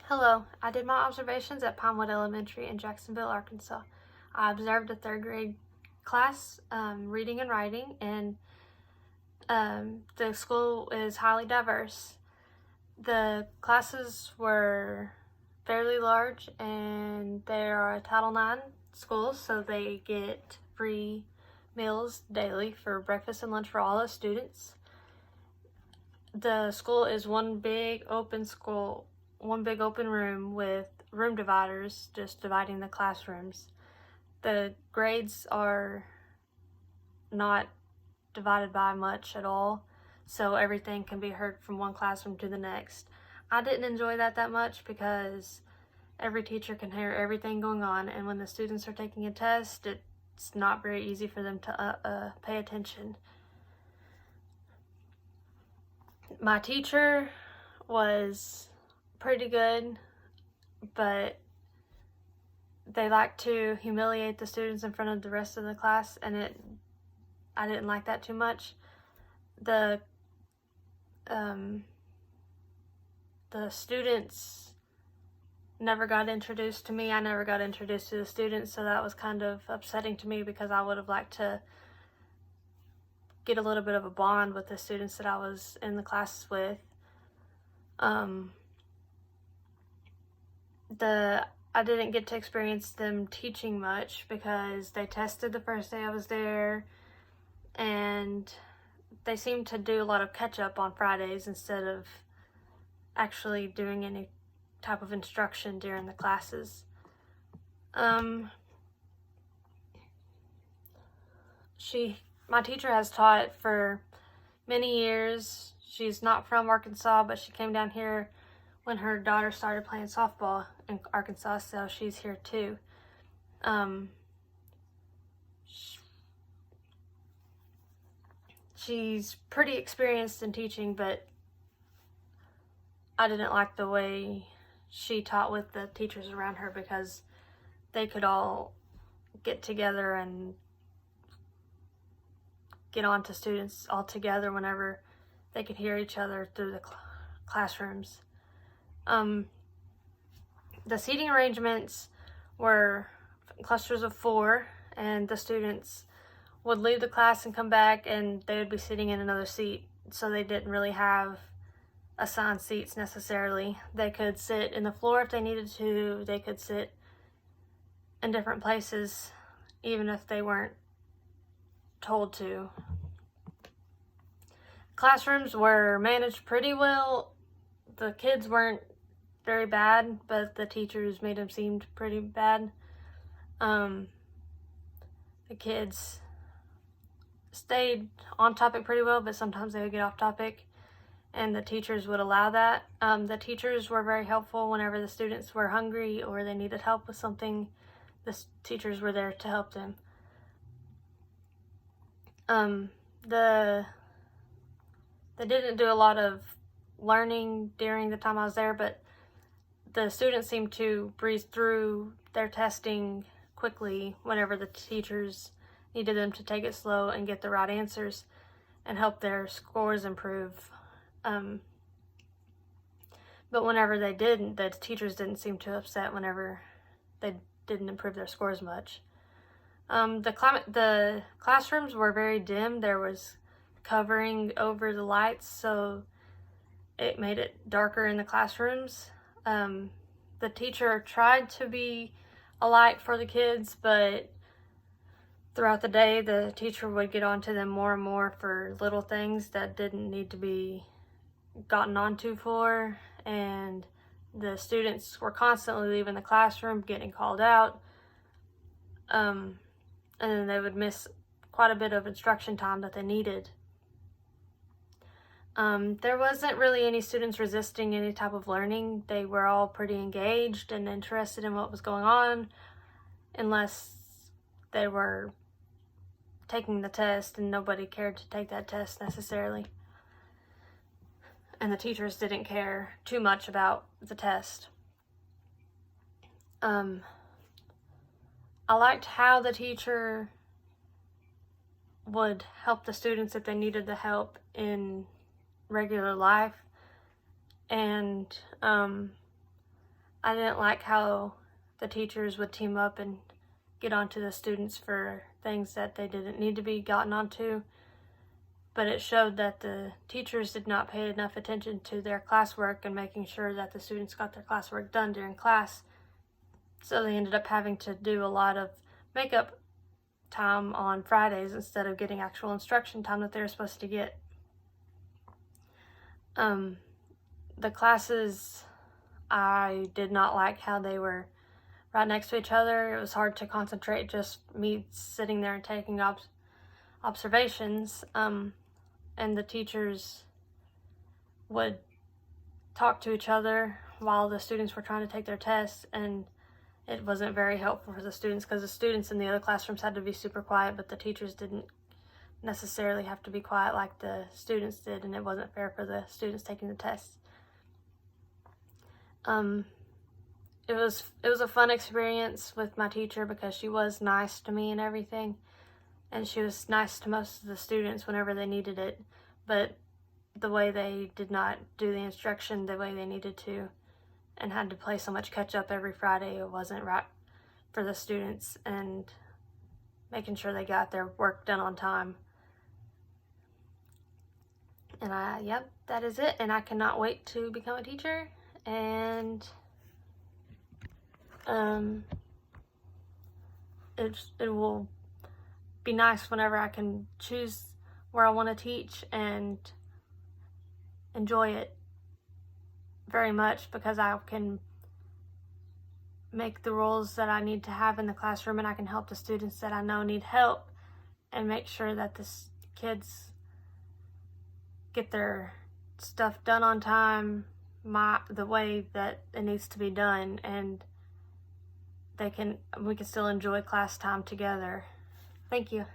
Hello, I did my observations at Pinewood Elementary in Jacksonville, Arkansas. I observed a third grade class, reading and writing, and the school is highly diverse. The classes were fairly large, and they are a Title IX school, so they get free meals daily for breakfast and lunch for all the students. The school is one big open room with room dividers just dividing the classrooms. The grades are not divided by much at all, so everything can be heard from one classroom to the next. I didn't enjoy that much because every teacher can hear everything going on, and when the students are taking a test, it's not very easy for them to pay attention. My teacher was pretty good, but they like to humiliate the students in front of the rest of the class, and I didn't like that too much. The students never got introduced to me. I never got introduced to the students, so that was kind of upsetting to me because I would have liked to get a little bit of a bond with the students that I was in the classes with. I didn't get to experience them teaching much because they tested the first day I was there, and they seemed to do a lot of catch up on Fridays instead of actually doing any type of instruction during the classes. My teacher has taught for many years. She's not from Arkansas, but she came down here when her daughter started playing softball in Arkansas, so she's here too. She's pretty experienced in teaching, but I didn't like the way she taught with the teachers around her because they could all get together and get on to students all together whenever they could hear each other through the classrooms. The seating arrangements were clusters of 4, and the students would leave the class and come back, and they would be sitting in another seat, so they didn't really have assigned seats necessarily. They could sit in the floor if they needed to. They could sit in different places even if they weren't told to. Classrooms were managed pretty well. The kids weren't very bad, but the teachers made them seem pretty bad. The kids stayed on topic pretty well, but sometimes they would get off topic, and the teachers would allow that. The teachers were very helpful whenever the students were hungry or they needed help with something. The teachers were there to help them. They didn't do a lot of learning during the time I was there, but the students seemed to breeze through their testing quickly whenever the teachers needed them to take it slow and get the right answers and help their scores improve. But whenever they didn't, the teachers didn't seem too upset whenever they didn't improve their scores much. The classrooms were very dim. There was covering over the lights, so it made it darker in the classrooms. The teacher tried to be a light for the kids, but throughout the day, the teacher would get onto them more and more for little things that didn't need to be gotten onto for, and the students were constantly leaving the classroom, getting called out, and then they would miss quite a bit of instruction time that they needed. There wasn't really any students resisting any type of learning. They were all pretty engaged and interested in what was going on, unless they were taking the test, and nobody cared to take that test necessarily. And the teachers didn't care too much about the test. I liked how the teacher would help the students if they needed the help in regular life, and I didn't like how the teachers would team up and get onto the students for things that they didn't need to be gotten onto, but it showed that the teachers did not pay enough attention to their classwork and making sure that the students got their classwork done during class. So they ended up having to do a lot of makeup time on Fridays instead of getting actual instruction time that they were supposed to get. The classes, I did not like how they were right next to each other. It was hard to concentrate, just me sitting there and taking observations. And the teachers would talk to each other while the students were trying to take their tests, and it wasn't very helpful for the students because the students in the other classrooms had to be super quiet, but the teachers didn't necessarily have to be quiet like the students did, and it wasn't fair for the students taking the tests. It was a fun experience with my teacher because she was nice to me and everything, and she was nice to most of the students whenever they needed it, but the way they did not do the instruction the way they needed to and had to play so much catch up every Friday, it wasn't right for the students and making sure they got their work done on time. And yep, that is it. And I cannot wait to become a teacher. And it will be nice whenever I can choose where I want to teach and enjoy it very much, because I can make the rules that I need to have in the classroom, and I can help the students that I know need help and make sure that the kids get their stuff done on time, the way that it needs to be done, and we can still enjoy class time together. Thank you.